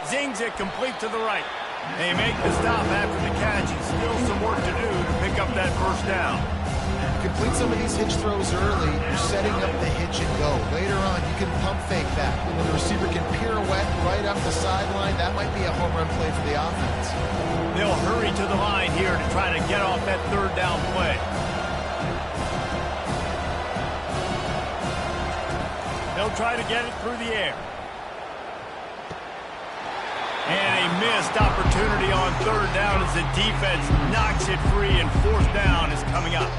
Zings it complete to the right. They make the stop after the catch, and still some work to do to pick up that first down. Complete some of these hitch throws early, you're setting up the hitch and go. Later on, you can pump fake that. When the receiver can pirouette right up the sideline, that might be a home run play for the offense. They'll hurry to the line here to try to get off that third down play. They'll try to get it through the air. And a missed opportunity on third down as the defense knocks it free, and fourth down is coming up.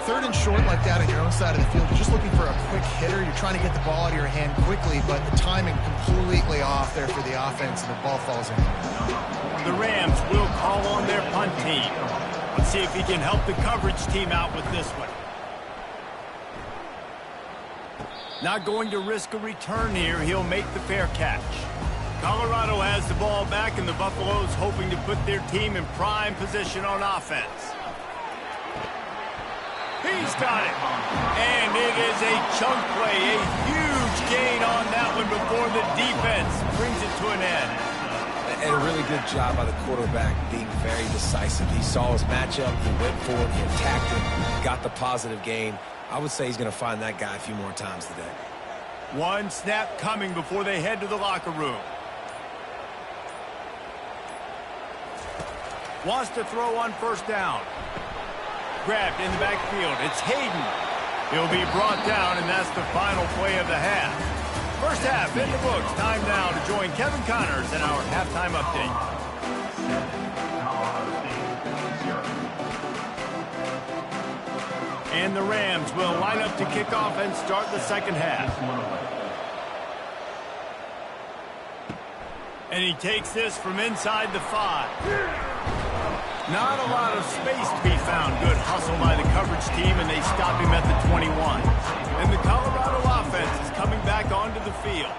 Third and short like that on your own side of the field, you're just looking for a quick hitter. You're trying to get the ball out of your hand quickly, but the timing completely off there for the offense, and the ball falls in. The Rams will call on their punt team. Let's see if he can help the coverage team out with this one. Not going to risk a return here. He'll make the fair catch. Colorado has the ball back, and the Buffaloes hoping to put their team in prime position on offense. He's got it. And it is a chunk play, a huge gain on that one before the defense brings it to an end. And a really good job by the quarterback being very decisive. He saw his matchup, he went for it, he attacked it, got the positive gain. I would say he's going to find that guy a few more times today. One snap coming before they head to the locker room. Wants to throw on first down. Grabbed in the backfield. It's Hayden. He'll be brought down, and that's the final play of the half. First half in the books. Time now to join Kevin Connors in our halftime update. And the Rams will line up to kick off and start the second half. And he takes this from inside the 5. Not a lot of space to be found. Good hustle by the coverage team, and they stop him at the 21. And the Colorado offense is coming back onto the field.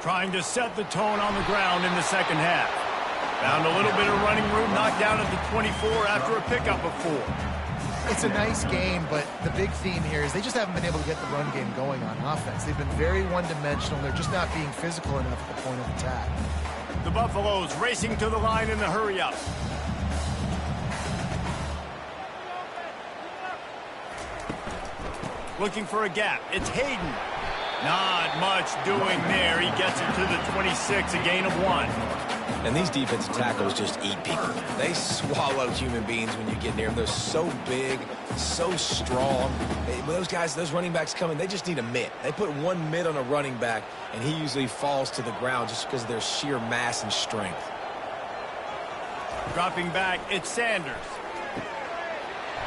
Trying to set the tone on the ground in the second half. Found a little bit of running room, knocked down at the 24 after a pickup of 4. It's a nice game, but the big theme here is they just haven't been able to get the run game going on offense. They've been very one-dimensional. They're just not being physical enough at the point of attack. The Buffaloes racing to the line in the hurry-up. Looking for a gap. It's Hayden. Not much doing there. He gets it to the 26, a gain of 1. And these defensive tackles just eat people. They swallow human beings when you get near them. They're so big, so strong. When those guys, those running backs come in, they just need a mitt. They put one mitt on a running back, and he usually falls to the ground just because of their sheer mass and strength. Dropping back, it's Sanders.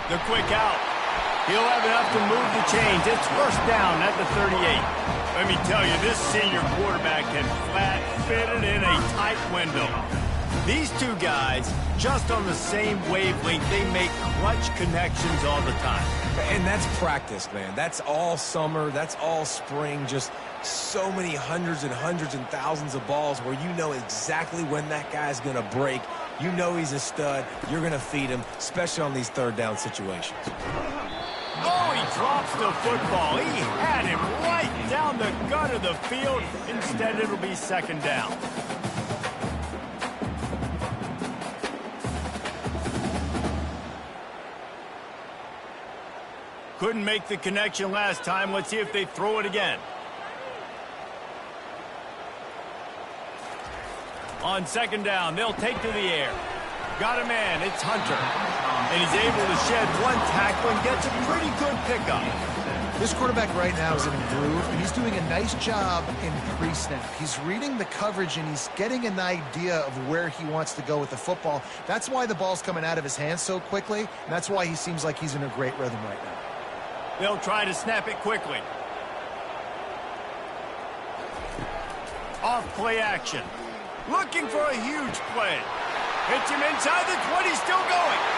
The quick out. He'll have enough to move the chains. It's first down at the 38. Let me tell you, this senior quarterback can flat fit it in a tight window. These two guys, just on the same wavelength, they make clutch connections all the time. And that's practice, man. That's all summer. That's all spring. Just so many hundreds and thousands of balls where you know exactly when that guy's going to break. You know he's a stud. You're going to feed him, especially on these third down situations. Oh, he drops the football. He had him right down the gut of the field. Instead, it'll be second down. Couldn't make the connection last time. Let's see if they throw it again. On second down, they'll take to the air. Got a man, it's Hunter. And he's able to shed one tackle and gets a pretty good pickup. This quarterback right now is in a groove, and he's doing a nice job in pre-snap. He's reading the coverage, and he's getting an idea of where he wants to go with the football. That's why the ball's coming out of his hands so quickly, and that's why he seems like he's in a great rhythm right now. They'll try to snap it quickly. Off play action. Looking for a huge play. Hits him inside the 20, still going.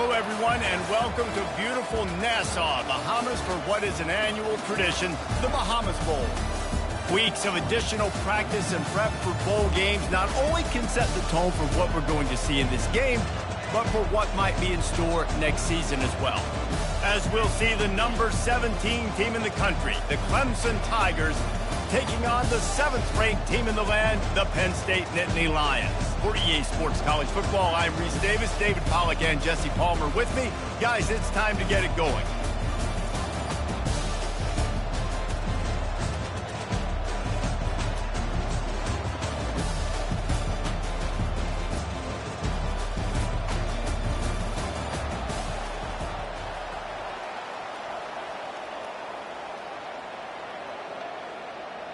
Hello, everyone, and welcome to beautiful Nassau, Bahamas, for what is an annual tradition, the Bahamas Bowl. Weeks of additional practice and prep for bowl games not only can set the tone for what we're going to see in this game, but for what might be in store next season as well. As we'll see the number 17 team in the country, the Clemson Tigers, taking on the 7th-ranked team in the land, the Penn State Nittany Lions. For EA Sports College Football, I'm Reese Davis, David Pollack, and Jesse Palmer with me. Guys, it's time to get it going.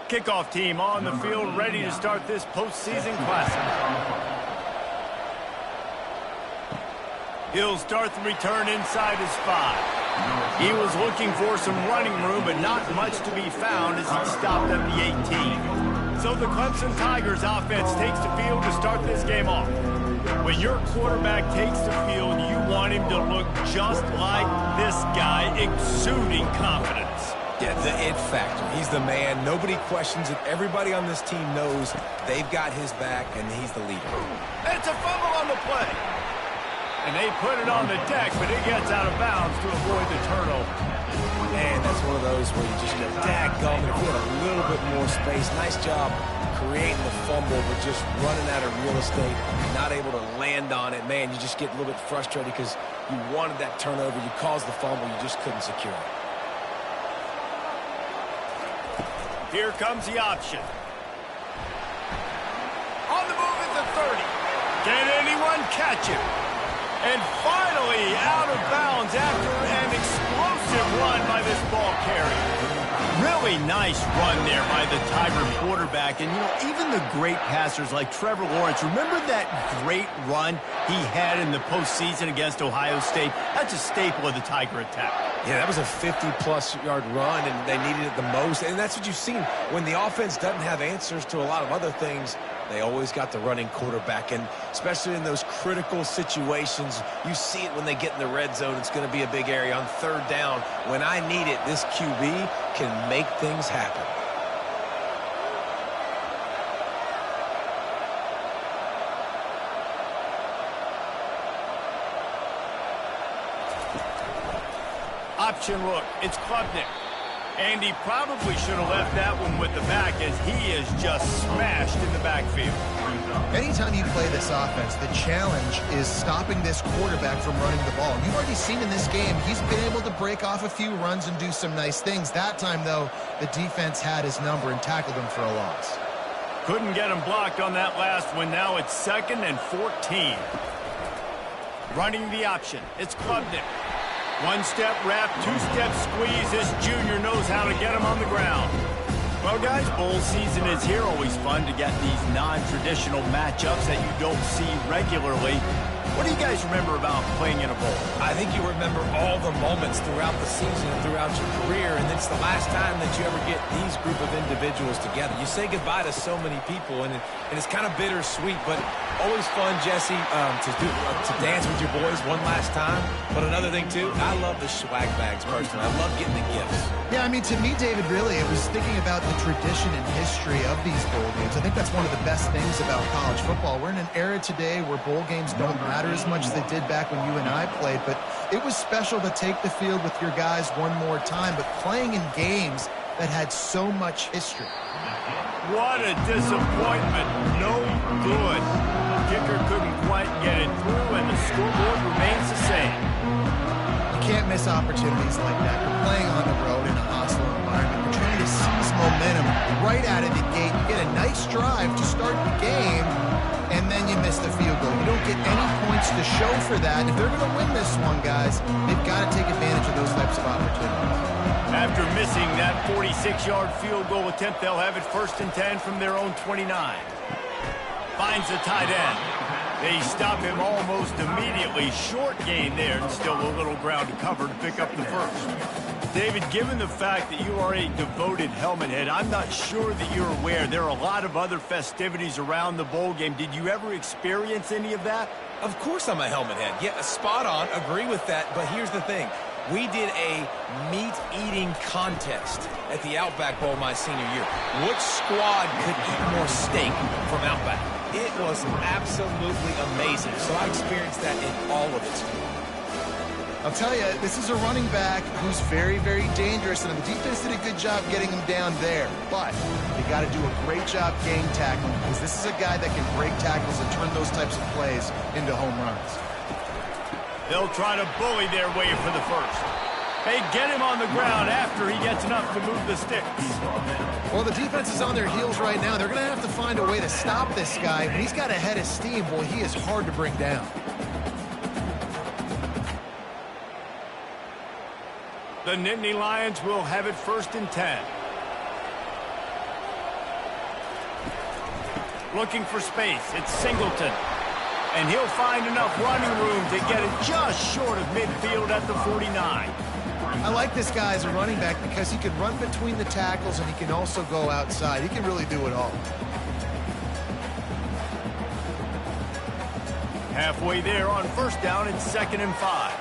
Kickoff team on the field, ready to start this postseason classic. He'll start the return inside his 5. He was looking for some running room, but not much to be found as he stopped at the 18. So the Clemson Tigers offense takes the field to start this game off. When your quarterback takes the field, you want him to look just like this guy, exuding confidence. Yeah, the it factor. He's the man. Nobody questions it. Everybody on this team knows they've got his back, and he's the leader. It's a fumble on the play. And they put it on the deck, but it gets out of bounds to avoid the turnover. Man, that's one of those where you just go, daggum, if you had a little bit more space. Nice job creating the fumble, but just running out of real estate, not able to land on it. Man, you just get a little bit frustrated because you wanted that turnover. You caused the fumble. You just couldn't secure it. Here comes the option. On the move at the 30. Can anyone catch him? And finally out of bounds after an explosive run by this ball carrier. Really nice run there by the Tiger quarterback. And, you know, even the great passers like Trevor Lawrence, remember that great run he had in the postseason against Ohio State? That's a staple of the Tiger attack. Yeah, that was a 50-plus yard run, and they needed it the most. And that's what you've seen. When the offense doesn't have answers to a lot of other things, they always got the running quarterback. And especially in those critical situations, you see it when they get in the red zone. It's going to be a big area. On 3rd down, when I need it, this QB can make things happen. Option look, it's Klubnik. And he probably should have left that one with the back as he is just smashed in the backfield. Anytime you play this offense, the challenge is stopping this quarterback from running the ball. You've already seen in this game, he's been able to break off a few runs and do some nice things. That time, though, the defense had his number and tackled him for a loss. Couldn't get him blocked on that last one. Now it's 2nd and 14. Running the option, it's Klubnik. 1-step wrap, 2-step squeeze. This junior knows how to get him on the ground. Well, guys, bowl season is here. Always fun to get these non-traditional matchups that you don't see regularly. What do you guys remember about playing in a bowl? I think you remember all the moments throughout the season and throughout your career, and it's the last time that you ever get these group of individuals together. You say goodbye to so many people, and it's kind of bittersweet, but always fun, Jesse, to dance with your boys one last time. But another thing, too, I love the swag bags, personally. I love getting the gifts. Yeah, I mean, to me, David, really, it was thinking about the tradition and history of these bowl games. I think that's one of the best things about college football. We're in an era today where bowl games don't matter as much as they did back when you and I played, but it was special to take the field with your guys one more time, but playing in games that had so much history. What a disappointment. No good. Kicker couldn't quite get it through, and the scoreboard remains the same. You can't miss opportunities like that. You're playing on the road in a hostile environment. You're trying to seize momentum right out of the gate. You get a nice drive to start the game, and then you miss the field goal. You don't get any points to show for that. If they're going to win this one, guys, they've got to take advantage of those types of opportunities. After missing that 46-yard field goal attempt, they'll have it 1st and 10 from their own 29. Finds the tight end. They stop him almost immediately. Short gain there, and still a little ground to cover to pick up the first. David, given the fact that you are a devoted helmet head, I'm not sure that you're aware there are a lot of other festivities around the bowl game. Did you ever experience any of that? Of course I'm a helmet head. Yeah, spot on. Agree with that. But here's the thing. We did a meat-eating contest at the Outback Bowl my senior year. Which squad could eat more steak from Outback? It was absolutely amazing. So I experienced that in all of its glory. I'll tell you, this is a running back who's very, very dangerous, and the defense did a good job getting him down there. But they got to do a great job game tackling, because this is a guy that can break tackles and turn those types of plays into home runs. They'll try to bully their way for the first. They get him on the ground after he gets enough to move the sticks. Well, the defense is on their heels right now. They're going to have to find a way to stop this guy. When he's got a head of steam, boy, he is hard to bring down. The Nittany Lions will have it 1st and 10. Looking for space. It's Singleton. And he'll find enough running room to get it just short of midfield at the 49. I like this guy as a running back because he can run between the tackles and he can also go outside. He can really do it all. Halfway there on 1st down, it's 2nd and 5.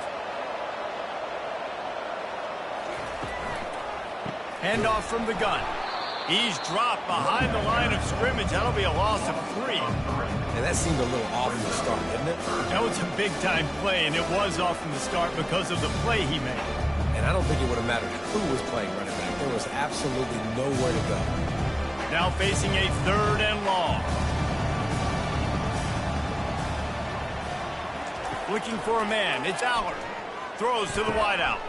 Handoff from the gun. He's dropped behind the line of scrimmage. That'll be a loss of 3. And that seemed a little off from the start, didn't it? That was a big-time play, and it was off from the start because of the play he made. And I don't think it would have mattered who was playing running back. There was absolutely nowhere to go. Now facing a 3rd and long. Looking for a man. It's Allard. Throws to the wideout.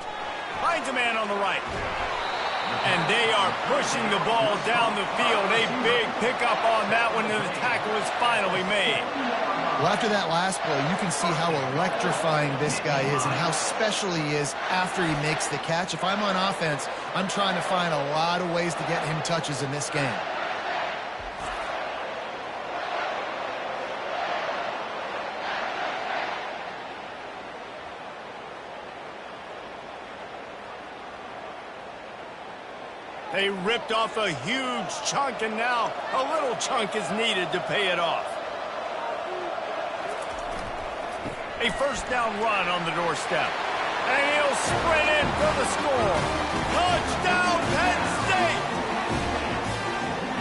Finds a man on the right. And they are pushing the ball down the field. A big pickup on that one, and the tackle is finally made. Well, after that last play, you can see how electrifying this guy is and how special he is after he makes the catch. If I'm on offense, I'm trying to find a lot of ways to get him touches in this game. They ripped off a huge chunk, and now a little chunk is needed to pay it off. A 1st down run on the doorstep. And he'll sprint in for the score. Touchdown, Penn State!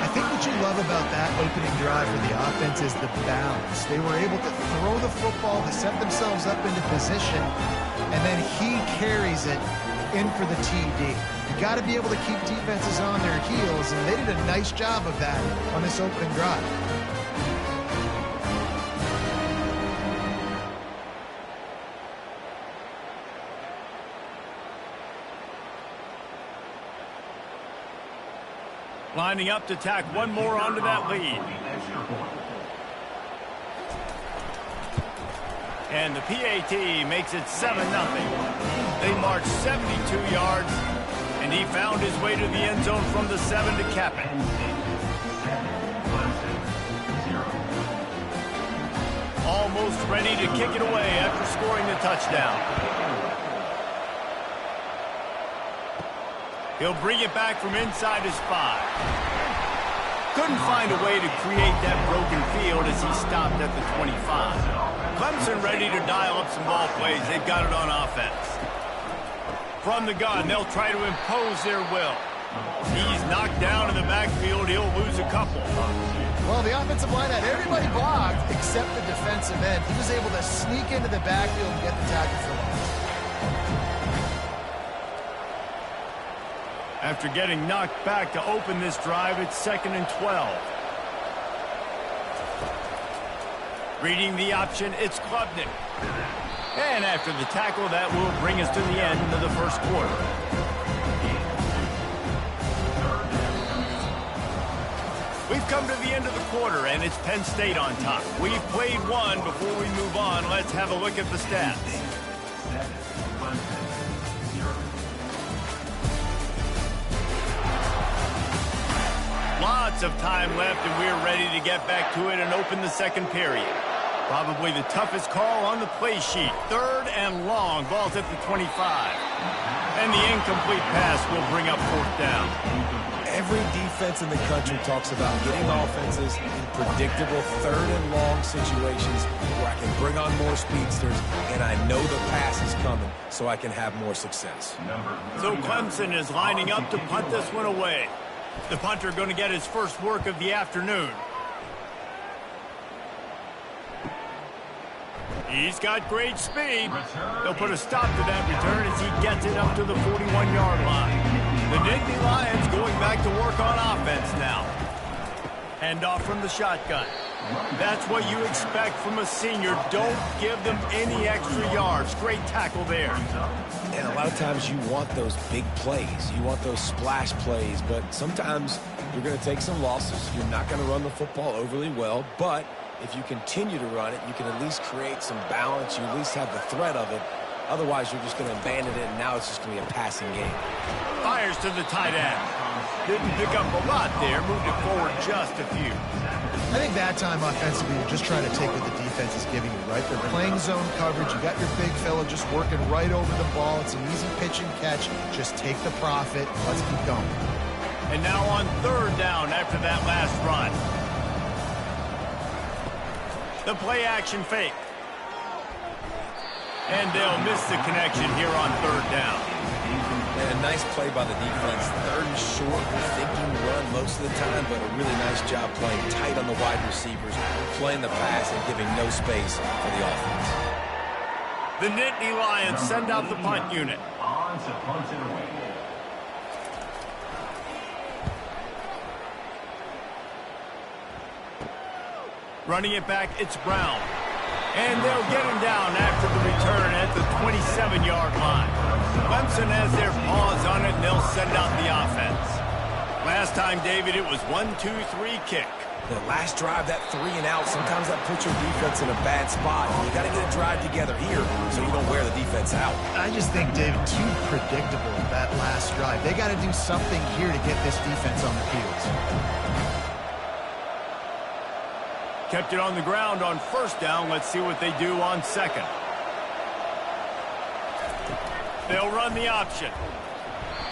I think what you love about that opening drive for the offense is the balance. They were able to throw the football to set themselves up into position, and then he carries it in for the TD. You got to be able to keep defenses on their heels, and they did a nice job of that on this opening drive. Lining up to tack one more onto that lead. And the PAT makes it 7-0. They march 72 yards, and he found his way to the end zone from the 7 to cap it. Almost ready to kick it away after scoring the touchdown. He'll bring it back from inside his 5. Couldn't find a way to create that broken field as he stopped at the 25. Clemson ready to dial up some ball plays. They've got it on offense. From the gun, they'll try to impose their will. He's knocked down in the backfield. He'll lose a couple. Well, the offensive line had everybody blocked except the defensive end. He was able to sneak into the backfield and get the tackle for loss. After getting knocked back to open this drive, it's 2nd and 12. Reading the option, it's Klubnik. And after the tackle, that will bring us to the end of the 1st quarter. We've come to the end of the quarter, and it's Penn State on top. We've played one. Before we move on, let's have a look at the stats. Lots of time left, and we're ready to get back to it and open the 2nd period. Probably the toughest call on the play sheet. 3rd and long. Ball's at the 25. And the incomplete pass will bring up 4th down. Every defense in the country talks about getting offenses in predictable third and long situations where I can bring on more speedsters and I know the pass is coming so I can have more success. So Clemson is lining up to punt this one away. The punter going to get his first work of the afternoon. He's got great speed. They'll put a stop to that return as he gets it up to the 41-yard line. The Nittany Lions going back to work on offense now. Handoff from the shotgun. That's what you expect from a senior. Don't give them any extra yards. Great tackle there. And a lot of times you want those big plays. You want those splash plays. But sometimes you're going to take some losses. You're not going to run the football overly well. But if you continue to run it, you can at least create some balance. You at least have the threat of it. Otherwise, you're just going to abandon it, and now it's just going to be a passing game. Fires to the tight end. Didn't pick up a lot there. Moved it forward just a few. I think that time offensively, you're just trying to take what the defense is giving you, right? They're playing zone coverage. You got your big fella just working right over the ball. It's an easy pitch and catch. Just take the profit. Let's keep going. And now on third down after that last run. The play action fake. And they'll miss the connection here on third down. And a nice play by the defense. Third and short, you're thinking run most of the time, but a really nice job playing tight on the wide receivers, playing the pass and giving no space for the offense. The Nittany Lions send out the punt unit. On to punt it away. Running it back, it's Brown. And they'll get him down after the return at the 27-yard line. Clemson has their paws on it, and they'll send out the offense. Last time, David, it was 1-2-3 kick. The last drive, that 3 and out, sometimes that puts your defense in a bad spot. You got to get a drive together here so you don't wear the defense out. I just think, David, too predictable, that last drive. They got to do something here to get this defense on the field. Kept it on the ground on first down. Let's see what they do on second. They'll run the option.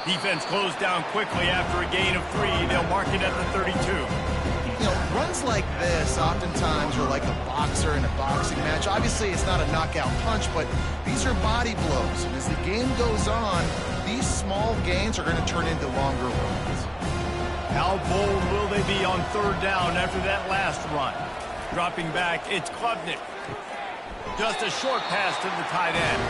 Defense closed down quickly after a gain of 3. They'll mark it at the 32. You know, runs like this oftentimes are like a boxer in a boxing match. Obviously, it's not a knockout punch, but these are body blows. And as the game goes on, these small gains are going to turn into longer runs. How bold will they be on third down after that last run? Dropping back, it's Klubnik. Just a short pass to the tight end.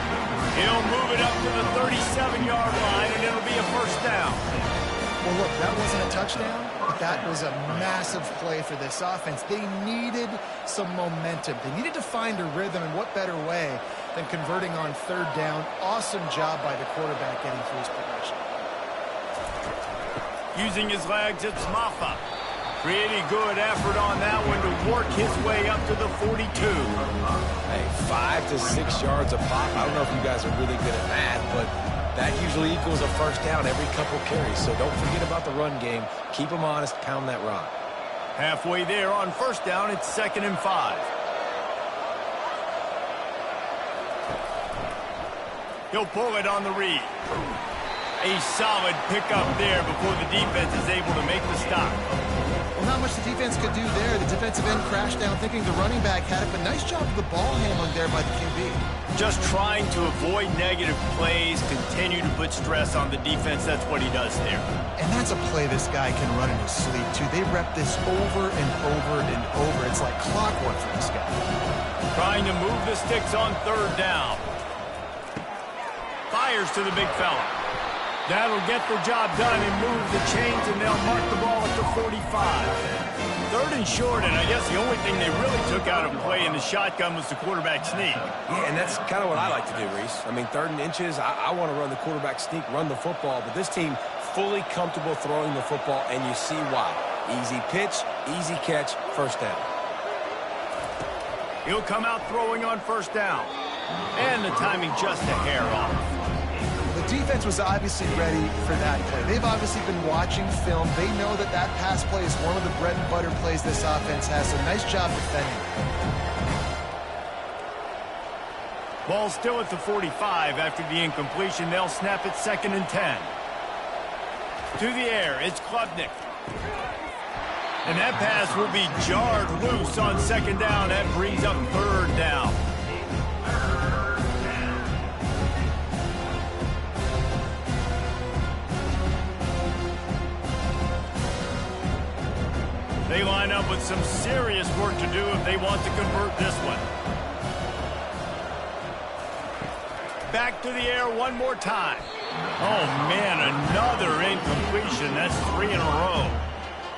He'll move it up to the 37-yard line, and it'll be a first down. Well, look, that wasn't a touchdown, but that was a massive play for this offense. They needed some momentum. They needed to find a rhythm, and what better way than converting on third down. Awesome job by the quarterback getting through his progression. Using his legs, it's Maffa. Pretty good effort on that one to work his way up to the 42. Hey, 5 to 6 yards a pop. I don't know if you guys are really good at math, but that usually equals a first down every couple carries. So don't forget about the run game. Keep them honest. Pound that rock. Halfway there on first down, it's 2nd and 5. He'll pull it on the read. A solid pickup there before the defense is able to make the stop. Well, not much the defense could do there. The defensive end crashed down thinking the running back had it, but nice job of the ball handling there by the QB. Just trying to avoid negative plays, continue to put stress on the defense. That's what he does there. And that's a play this guy can run in his sleep, too. They rep this over and over and over. It's like clockwork for this guy. Trying to move the sticks on third down. Fires to the big fella. That'll get the job done and move the chains, and they'll mark the ball at the 45. 3rd and short, and I guess the only thing they really took out of play in the shotgun was the quarterback sneak. Yeah, and that's kind of what I like to do, Reese. I mean, 3rd and inches, I want to run the quarterback sneak, run the football, but this team fully comfortable throwing the football, and you see why. Easy pitch, easy catch, first down. He'll come out throwing on first down. And the timing just a hair off. The defense was obviously ready for that play. They've obviously been watching film. They know that that pass play is one of the bread and butter plays this offense has, so nice job defending. Ball still at the 45 after the incompletion. They'll snap it 2nd and 10. To the air, it's Klubnik. And that pass will be jarred loose on second down. That brings up third down. They line up with some serious work to do if they want to convert this one. Back to the air one more time. Oh, man, another incompletion. That's 3 in a row.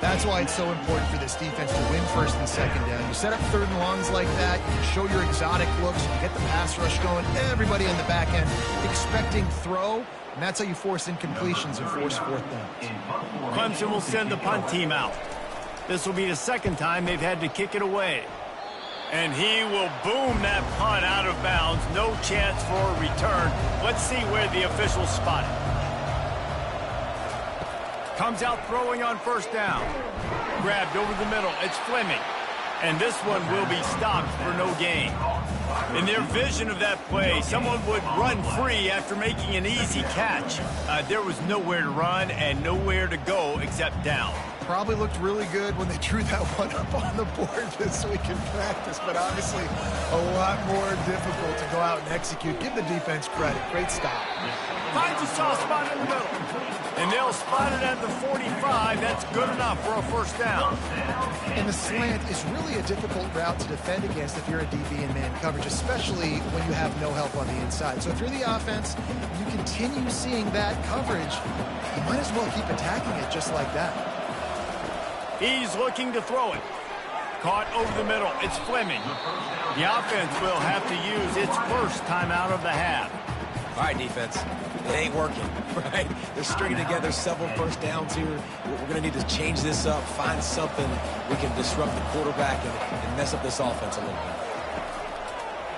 That's why it's so important for this defense to win first and second down. You set up third and longs like that, you can show your exotic looks, you get the pass rush going, everybody in the back end expecting throw, and that's how you force incompletions and force fourth downs. Clemson will send the punt team out. This will be the second time they've had to kick it away. And he will boom that punt out of bounds. No chance for a return. Let's see where the officials spot it. Comes out throwing on first down. Grabbed over the middle. It's Fleming. And this one will be stopped for no gain. In their vision of that play, someone would run free after making an easy catch. There was nowhere to run and nowhere to go except down. Probably looked really good when they drew that one up on the board this week in practice, but obviously a lot more difficult to go out and execute. Give the defense credit. Great stop. Finds a soft spot in the middle. And they'll spot it at the 45. That's good enough for a first down. And the slant is really a difficult route to defend against if you're a DB in man coverage, especially when you have no help on the inside. So if you're the offense, you continue seeing that coverage, you might as well keep attacking it just like that. He's looking to throw it. Caught over the middle. It's Fleming. The offense will have to use its first timeout of the half. All right, defense. It ain't working, right? They're stringing together several first downs here. We're going to need to change this up, find something we can disrupt the quarterback and mess up this offense a little bit.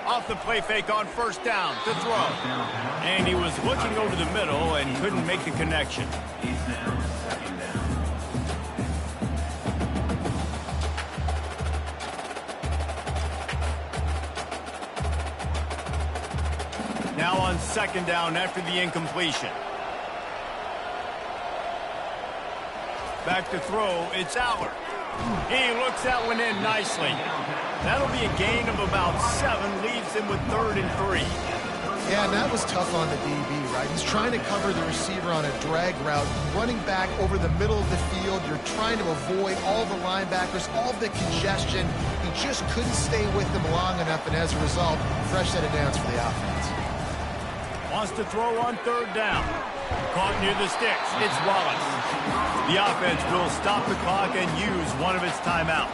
Off the play fake on first down to throw. And he was looking over the middle and couldn't make the connection. Now on second down after the incompletion. Back to throw, it's Aller. He looks that one in nicely. That'll be a gain of about 7, leaves him with 3rd and 3. Yeah, and that was tough on the DB, right? He's trying to cover the receiver on a drag route, running back over the middle of the field. You're trying to avoid all the linebackers, all the congestion. He just couldn't stay with them long enough, and as a result, fresh set of downs for the offense. Wants to throw on third down. Caught near the sticks. It's Wallace. The offense will stop the clock and use one of its timeouts.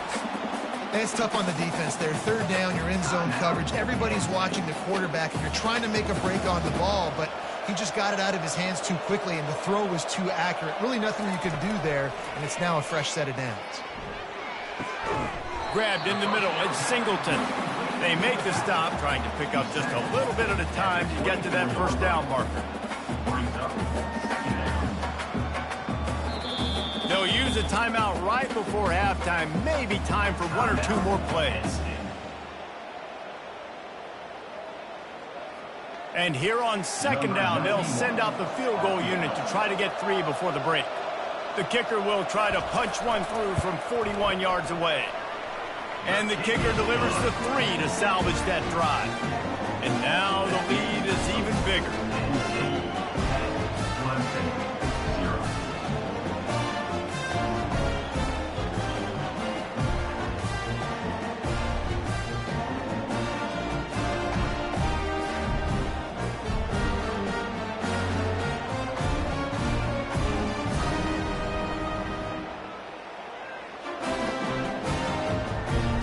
And it's tough on the defense there. Third down, you're in zone coverage. Everybody's watching the quarterback, and you're trying to make a break on the ball, but he just got it out of his hands too quickly, and the throw was too accurate. Really nothing you could do there, and it's now a fresh set of downs. Grabbed in the middle. It's Singleton. They make the stop, trying to pick up just a little bit at a time to get to that first down marker. They'll use a timeout right before halftime. Maybe time for 1 or 2 more plays. And here on second down, they'll send out the field goal unit to try to get 3 before the break. The kicker will try to punch one through from 41 yards away. And the kicker delivers the 3 to salvage that drive. And now the lead is even bigger.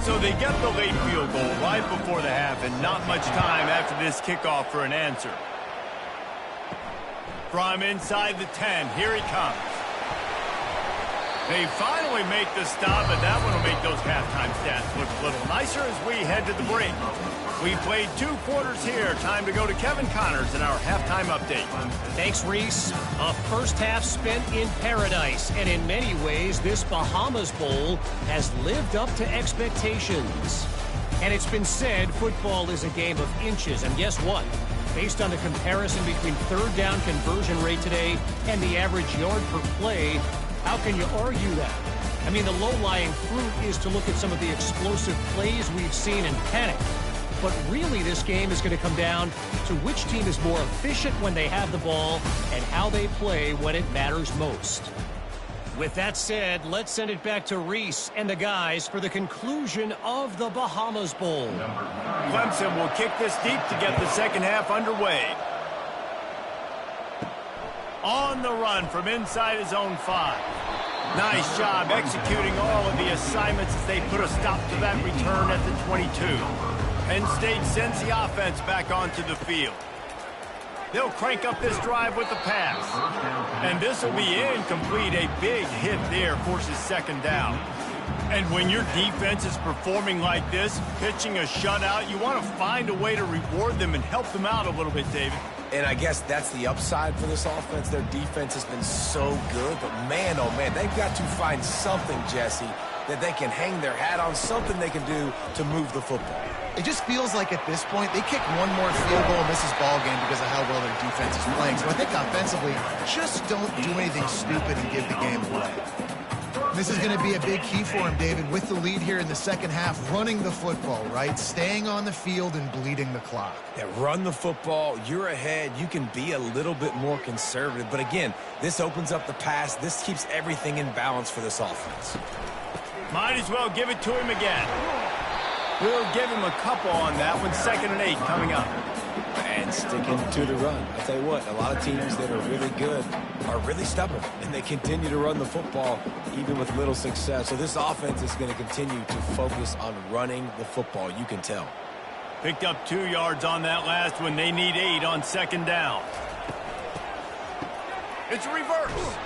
So they get the late field goal right before the half, and not much time after this kickoff for an answer. From inside the 10, here he comes. They finally make the stop, and that one will make those halftime stats look a little nicer as we head to the break. We played 2 quarters here. Time to go to Kevin Connors in our halftime update. Thanks, Reese. A first half spent in paradise, and in many ways, this Bahamas Bowl has lived up to expectations. And it's been said football is a game of inches, and guess what? Based on the comparison between third down conversion rate today and the average yard per play, how can you argue that? I mean, the low-lying fruit is to look at some of the explosive plays we've seen in panic. But really, this game is going to come down to which team is more efficient when they have the ball and how they play when it matters most. With that said, let's send it back to Reese and the guys for the conclusion of the Bahamas Bowl. Clemson will kick this deep to get the second half underway. On the run from inside his own 5. Nice job executing all of the assignments as they put a stop to that return at the 22. Penn State sends the offense back onto the field. They'll crank up this drive with the pass. And this will be incomplete. A big hit there forces second down. And when your defense is performing like this, pitching a shutout, you want to find a way to reward them and help them out a little bit, David. And I guess that's the upside for this offense. Their defense has been so good. But man, oh man, they've got to find something, Jesse, that they can hang their hat on, something they can do to move the football. It just feels like at this point, they kick one more field goal and this is ball game because of how well their defense is playing. So I think offensively, just don't do anything stupid and give the game away. This is going to be a big key for him, David, with the lead here in the second half, running the football, right? Staying on the field and bleeding the clock. Yeah, run the football. You're ahead. You can be a little bit more conservative. But again, this opens up the pass. This keeps everything in balance for this offense. Might as well give it to him again. We'll give him a couple on that one. 2nd and 8 coming up. And sticking to the run. I tell you what, a lot of teams that are really good are really stubborn, and they continue to run the football even with little success. So this offense is going to continue to focus on running the football. You can tell. Picked up 2 yards on that last one. They need 8 on 2nd down. It's a reverse.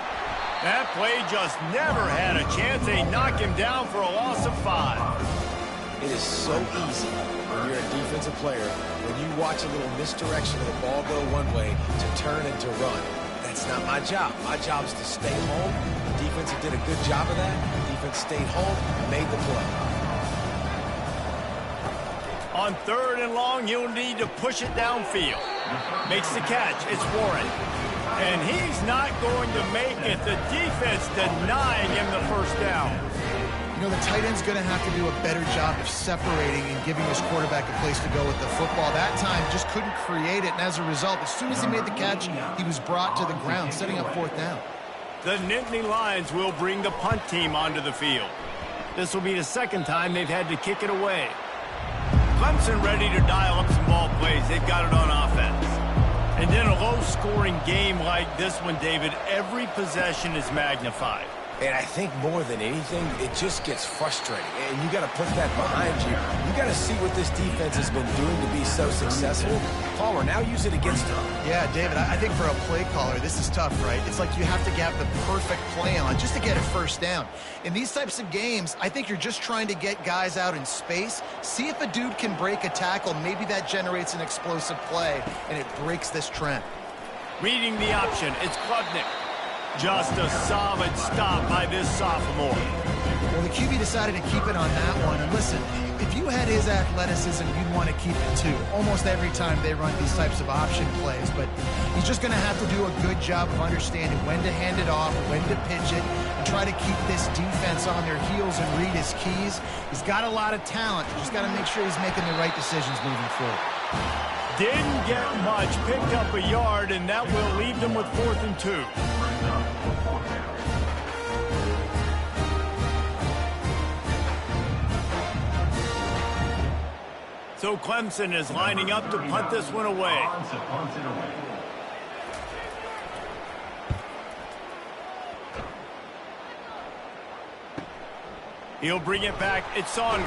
That play just never had a chance. They knock him down for a loss of 5. It is so easy when you're a defensive player, when you watch a little misdirection of the ball go one way to turn and to run. That's not my job. My job is to stay home. The defense did a good job of that. The defense stayed home and made the play. On 3rd and long, he'll need to push it downfield. Makes the catch. It's Warren. And he's not going to make it. The defense denying him the first down. You know, the tight end's going to have to do a better job of separating and giving his quarterback a place to go with the football. That time just couldn't create it, and as a result, as soon as he made the catch, he was brought to the ground, setting up 4th down. The Nittany Lions will bring the punt team onto the field. This will be the 2nd time they've had to kick it away. Clemson ready to dial up some ball plays. They've got it on offense. And in a low-scoring game like this one, David, every possession is magnified. And I think more than anything, it just gets frustrating. And you got to put that behind you. You got to see what this defense has been doing to be so successful. Palmer, now use it against them. Yeah, David, I think for a play caller, this is tough, right? It's like you have to get the perfect play on just to get a first down. In these types of games, I think you're just trying to get guys out in space, see if a dude can break a tackle. Maybe that generates an explosive play, and it breaks this trend. Reading the option, it's Klubnik. Just a solid stop by this sophomore. Well, the QB decided to keep it on that one. And listen, if you had his athleticism, you'd want to keep it too. Almost every time they run these types of option plays. But he's just going to have to do a good job of understanding when to hand it off, when to pitch it, and try to keep this defense on their heels and read his keys. He's got a lot of talent. Just got to make sure he's making the right decisions moving forward. Didn't get much, picked up a yard, and that will leave them with 4th and 2. So Clemson is lining up to punt this one away. He'll bring it back. It's Saunders.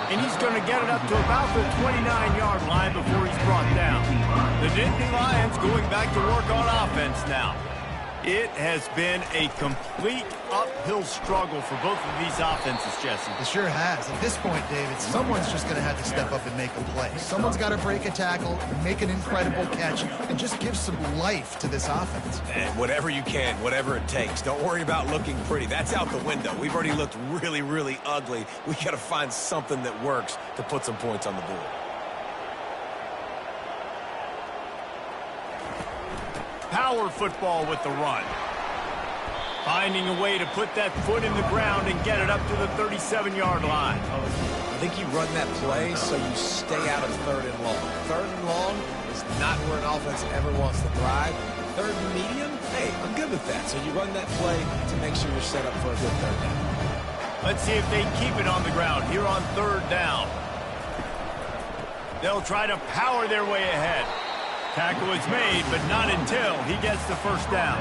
And he's going to get it up to about the 29-yard line before he's brought down. The Nittany Lions going back to work on offense now. It has been a complete uphill struggle for both of these offenses, Jesse. It sure has. At this point, David, someone's just going to have to step up and make a play. Someone's got to break a tackle, make an incredible catch, and just give some life to this offense. And whatever you can, whatever it takes. Don't worry about looking pretty. That's out the window. We've already looked really, really ugly. We got to find something that works to put some points on the board. power football with the run. Finding a way to put that foot in the ground and get it up to the 37-yard line. I think you run that play so you stay out of 3rd and long. 3rd and long is not where an offense ever wants to thrive. 3rd and medium, hey, I'm good with that. So you run that play to make sure you're set up for a good 3rd down. Let's see if they keep it on the ground here on 3rd down. They'll try to power their way ahead. Tackle is made, but not until he gets the 1st down.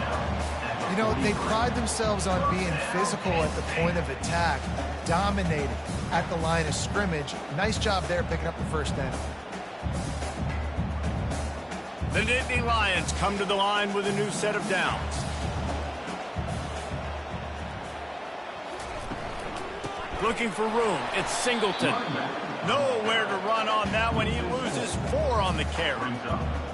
You know, they pride themselves on being physical at the point of attack, dominating at the line of scrimmage. Nice job there picking up the 1st down. The Nittany Lions come to the line with a new set of downs. Looking for room. It's Singleton. Nowhere to run on that one. He loses 4 on the carry.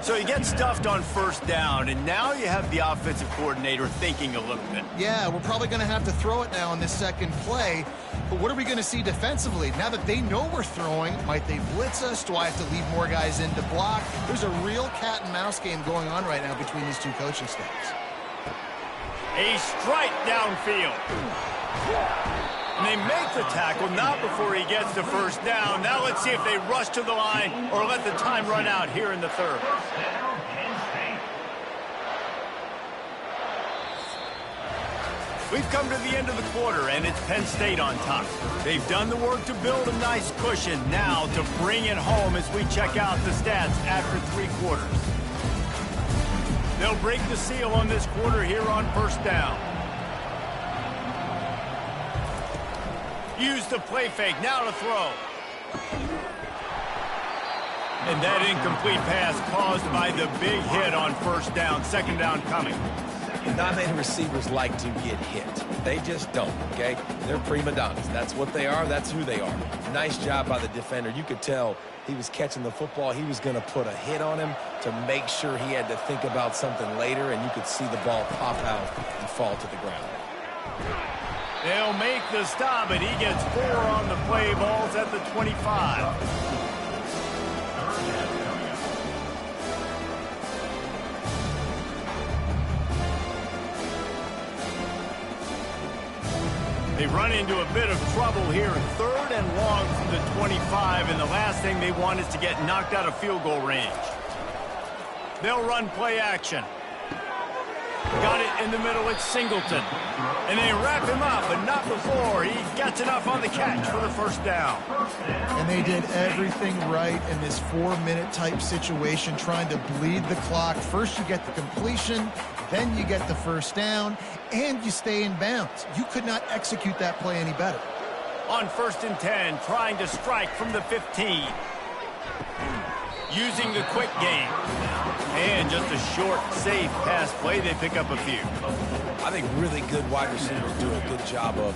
So he gets stuffed on 1st down, and now you have the offensive coordinator thinking a little bit. Yeah, we're probably going to have to throw it now on this 2nd play. But what are we going to see defensively? Now that they know we're throwing, might they blitz us? Do I have to leave more guys in to block? There's a real cat and mouse game going on right now between these two coaching staffs. A strike downfield. And they make the tackle, not before he gets the 1st down. Now let's see if they rush to the line or let the time run out here in the 3rd. We've come to the end of the quarter, and it's Penn State on top. They've done the work to build a nice cushion. Now to bring it home as we check out the stats after 3 quarters. They'll break the seal on this quarter here on 1st down. Use the play fake, now to throw. And that incomplete pass caused by the big hit on 1st down, 2nd down coming. Not many receivers like to get hit. They just don't, okay? They're prima donnas. That's what they are. That's who they are. Nice job by the defender. You could tell he was catching the football. He was going to put a hit on him to make sure he had to think about something later, and you could see the ball pop out and fall to the ground. They'll make the stop, and he gets 4 on the play. Balls at the 25. They run into a bit of trouble here. 3rd and long from the 25, and the last thing they want is to get knocked out of field goal range. They'll run play action. Got it in the middle, it's Singleton. And they wrap him up, but not before. He gets enough on the catch for the 1st down. And they did everything right in this 4-minute type situation, trying to bleed the clock. First you get the completion, then you get the 1st down, and you stay in bounds. You could not execute that play any better. On 1st and 10, trying to strike from the 15. Using the quick game. And just a short, safe pass play. They pick up a few. I think really good wide receivers do a good job of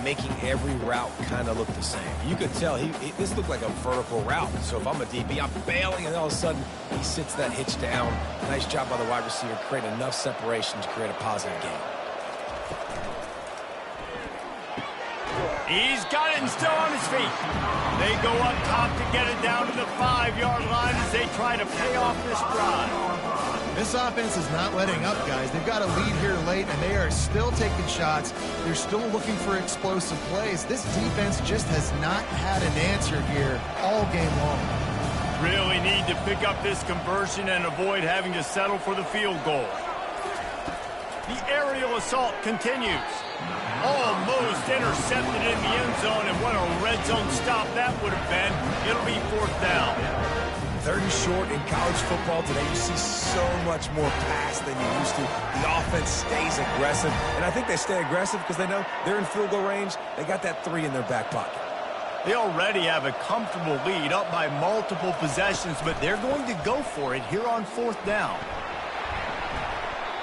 making every route kind of look the same. You could tell this looked like a vertical route. So if I'm a DB, I'm bailing, and all of a sudden he sits that hitch down. Nice job by the wide receiver, create enough separation to create a positive game. He's got it and still on his feet. They go up top to get it down to the 5-yard line as they try to pay off this drive. This offense is not letting up, guys. They've got a lead here late, and they are still taking shots. They're still looking for explosive plays. This defense just has not had an answer here all game long. Really need to pick up this conversion and avoid having to settle for the field goal. The aerial assault continues. Almost intercepted in the end zone, and what a red zone stop that would have been. It'll be 4th down. 3rd and short in college football today. You see so much more pass than you used to. The offense stays aggressive, and I think they stay aggressive because they know they're in field goal range. They got that 3 in their back pocket. They already have a comfortable lead, up by multiple possessions, but they're going to go for it here on 4th down.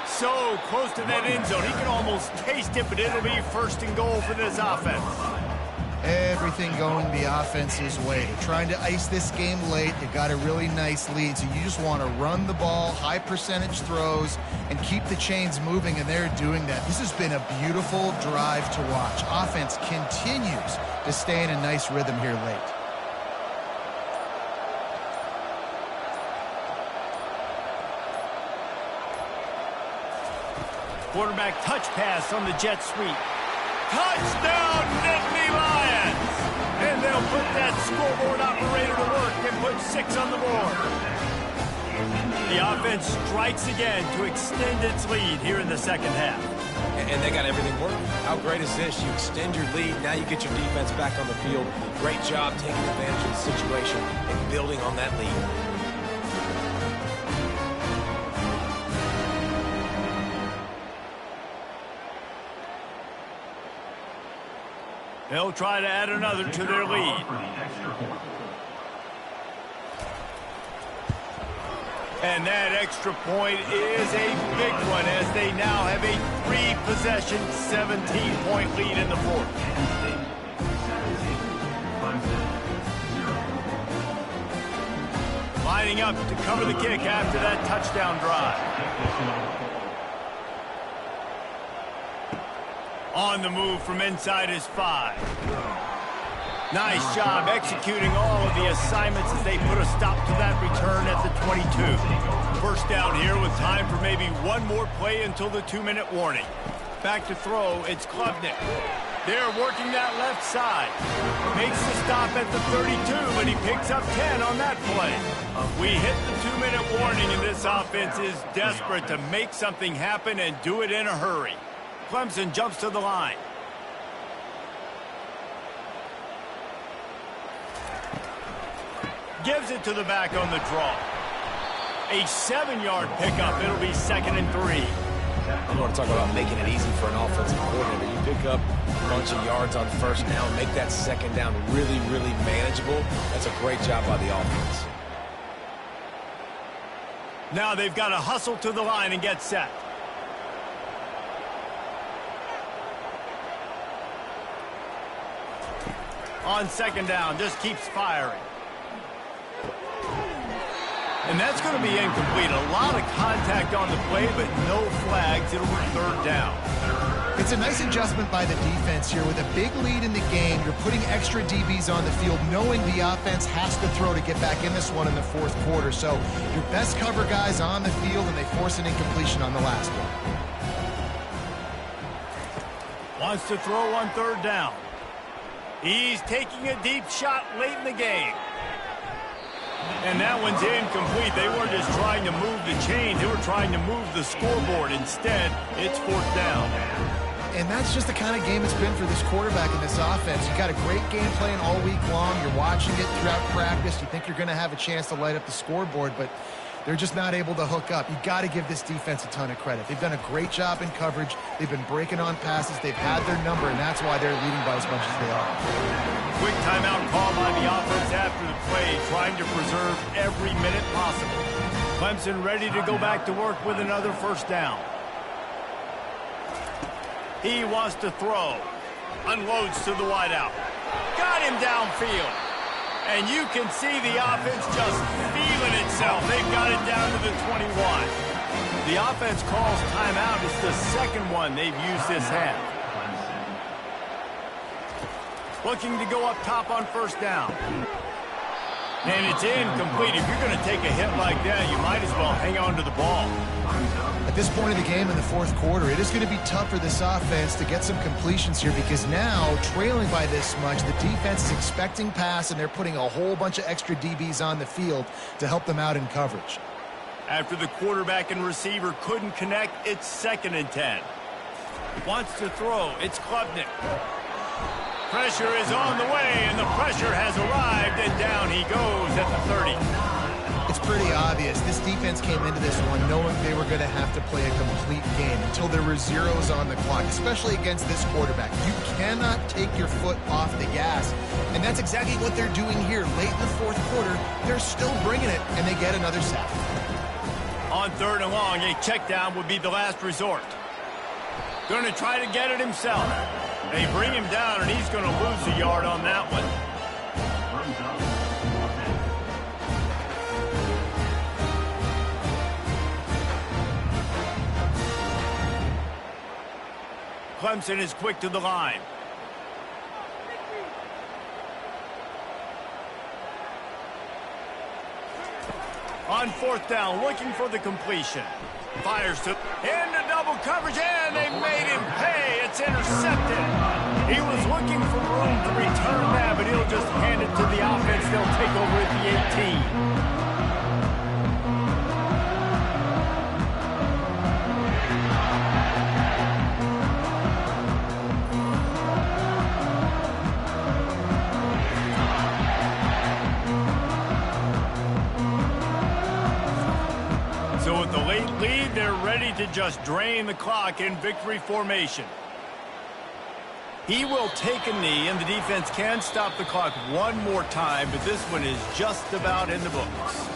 So close to that end zone. He can almost taste it, but it'll be 1st and goal for this offense. Everything going the offense's way. They're trying to ice this game late. They've got a really nice lead, so you just want to run the ball, high percentage throws, and keep the chains moving, and they're doing that. This has been a beautiful drive to watch. Offense continues to stay in a nice rhythm here late. Quarterback touch pass on the jet sweep. Touchdown, Nittany Lions! And they'll put that scoreboard operator to work and put 6 on the board. The offense strikes again to extend its lead here in the second half. And they got everything working. How great is this? You extend your lead, now you get your defense back on the field. Great job taking advantage of the situation and building on that lead. They'll try to add another to their lead. And that extra point is a big one as they now have a 3-possession, 17-point lead in the fourth. Lining up to cover the kick after that touchdown drive. On the move from inside his 5. Nice job executing all of the assignments as they put a stop to that return at the 22. First down here with time for maybe one more play until the 2-minute warning. Back to throw, it's Klubnik. They're working that left side. Makes the stop at the 32, but he picks up 10 on that play. We hit the 2-minute warning, and this offense is desperate to make something happen and do it in a hurry. Clemson jumps to the line. Gives it to the back on the draw. A 7-yard pickup. It'll be 2nd and 3. You want to talk about making it easy for an offensive coordinator. You pick up a bunch of yards on first down, make that second down really, really manageable. That's a great job by the offense. Now they've got to hustle to the line and get set. On second down, just keeps firing. And that's going to be incomplete. A lot of contact on the play, but no flags. It'll be 3rd down. It's a nice adjustment by the defense here. With a big lead in the game, you're putting extra DBs on the field, knowing the offense has to throw to get back in this one in the 4th quarter. So your best cover guys on the field, and they force an incompletion on the last one. Wants to throw on 3rd down. He's taking a deep shot late in the game. And that one's incomplete. They weren't just trying to move the chains. They were trying to move the scoreboard. Instead, it's 4th down. And that's just the kind of game it's been for this quarterback in this offense. You got a great game plan all week long. You're watching it throughout practice. You think you're going to have a chance to light up the scoreboard, but they're just not able to hook up. You got to give this defense a ton of credit. They've done a great job in coverage. They've been breaking on passes. They've had their number, and that's why they're leading by as much as they are. Quick timeout call by the offense after the play, trying to preserve every minute possible. Clemson ready to go back to work with another 1st down. He wants to throw. Unloads to the wideout. Got him downfield. And you can see the offense just feeling itself. They've got it down to the 21. The offense calls timeout. It's the 2nd one they've used this half. Looking to go up top on 1st down. And it's incomplete. If you're going to take a hit like that, you might as well hang on to the ball. At this point in the game in the 4th quarter, it is going to be tough for this offense to get some completions here because now, trailing by this much, the defense is expecting pass, and they're putting a whole bunch of extra DBs on the field to help them out in coverage. After the quarterback and receiver couldn't connect, it's 2nd and 10. Wants to throw. It's Klubnik. Pressure is on the way, and the pressure has arrived, and down he goes at the 30. It's pretty obvious. This defense came into this one knowing they were going to have to play a complete game until there were zeros on the clock, especially against this quarterback. You cannot take your foot off the gas, and that's exactly what they're doing here. Late in the 4th quarter, they're still bringing it, and they get another sack. On 3rd and long, a check down would be the last resort. Going to try to get it himself. They bring him down, and he's going to lose a yard on that one. Clemson is quick to the line. On 4th down, looking for the completion. Fires to into double coverage, and intercepted. He was looking for room to return that, but he'll just hand it to the offense. They'll take over at the 18. So with the late lead, they're ready to just drain the clock in victory formation. He will take a knee, and the defense can stop the clock one more time, but this one is just about in the books.